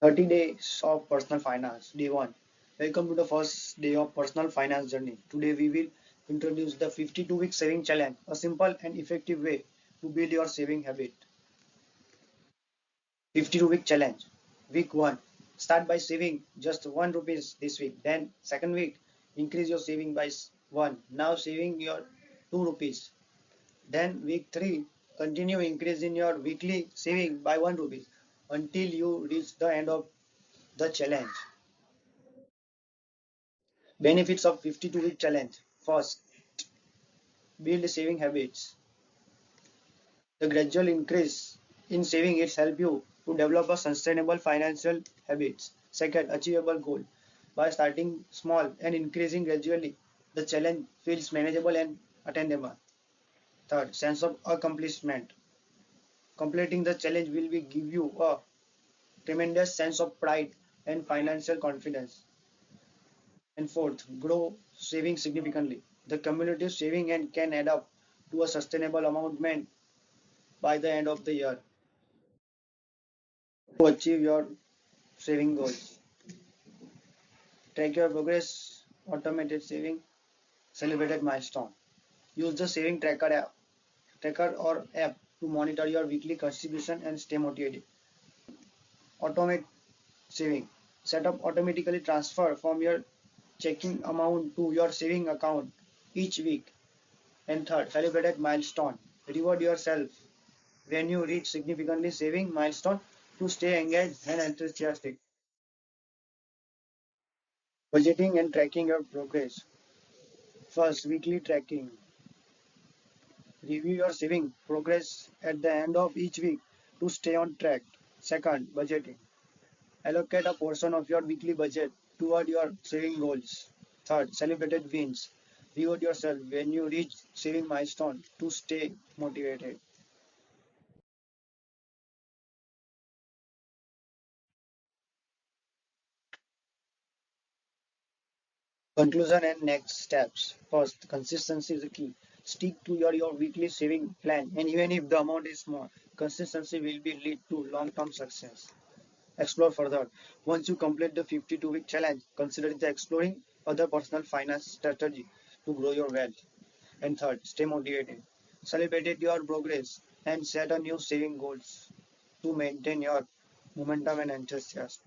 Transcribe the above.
30 days of personal finance. Day 1. Welcome to the first day of personal finance journey. Today we will introduce the 52-week saving challenge, a simple and effective way to build your saving habit. 52-week challenge. Week 1. Start by saving just 1 rupees this week. Then second week, increase your saving by 1. Now saving your 2 rupees. Then week 3, continue increasing your weekly saving by 1 rupees until you reach the end of the challenge. Benefits of 52-week challenge. First, build saving habits. The gradual increase in saving it helps you to develop a sustainable financial habits. Second, achievable goal. By starting small and increasing gradually, the challenge feels manageable and attainable. Third, sense of accomplishment. Completing the challenge will be give you a tremendous sense of pride and financial confidence. And fourth, grow saving significantly. The cumulative saving and can add up to a sustainable amount by the end of the year to achieve your saving goals. Track your progress, automated saving, celebrated milestone. Use the saving tracker or app to monitor your weekly contribution and stay motivated. Automate saving. Set up automatically transfer from your checking amount to your saving account each week. And third, celebrated milestone. Reward yourself when you reach significantly saving milestone to stay engaged and enthusiastic. Budgeting and tracking your progress. First, weekly tracking. Review your saving progress at the end of each week to stay on track. Second, budgeting. Allocate a portion of your weekly budget toward your saving goals. Third, celebrated wins. Reward yourself when you reach saving milestone to stay motivated. Conclusion and next steps. First, consistency is the key. Stick to your weekly saving plan, and even if the amount is small, consistency will be lead to long-term success. Explore further. Once you complete the 52-week challenge, consider the exploring other personal finance strategy to grow your wealth. And third, stay motivated. Celebrate your progress and set a new saving goals to maintain your momentum and enthusiasm.